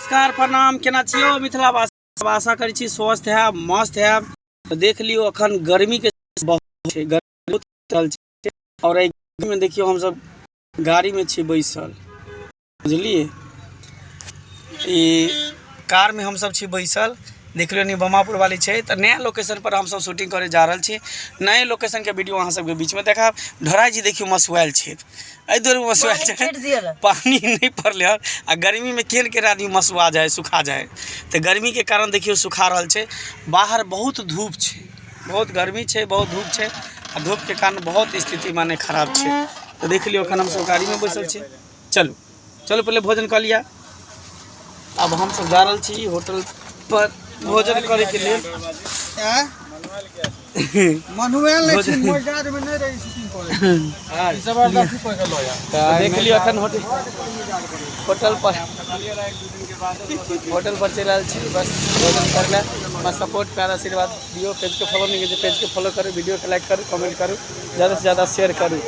नमस्कार प्रणाम केना छियो मिथिला वासी आशा करै छी स्वस्थ है मस्त है। तो देख लियो अखन गर्मी के बहुत छै, गर्मी बहुत चल छै और एहि गर्मी में देखियो हम सब गाड़ी में छी बैसल, बुझलिए ई कार में हम सब छी बैसल। देख लियो नी बमापुर वाली छै तो नया लोकेशन पर हम सब शूटिंग करे जा रहल छी। नए लोकेशन के वीडियो अहाँ सब के बीच में देखाब। ढोराई जी देखियो मसुआल छै, एहि दूर मसुआल छै, पानी नहीं पड़ले आ गर्मी में केन के आदमी मसुआ जाए सुखा जाए। तो गर्मी के कारण देखियो सुखा रहल छै। बाहर बहुत धूप छै, बहुत गर्मी छै, बहुत धूप छै आ धूप के कारण बहुत स्थिति माने खराब छै। तो देख लियो अखन हम सब गाड़ी में बैसल छी। चलो चलो पहले भोजन कर लिया। अब हम सब जा रहल छी होटल पर भोजन करे के लिए। मनुएल नहीं छी मोजाद में नहीं रही शूटिंग करे हां जबरदस्ती कोई के लोया। देख लियो अखन होटल पर चल रहल छी बस भोजन करले। बस सपोर्ट प्यार आशीर्वाद दियो। पेज के फॉलो नहीं कीजिए, पेज के फॉलो करो, वीडियो को लाइक करो, कमेंट करो, ज़्यादा से ज़्यादा शेयर करो।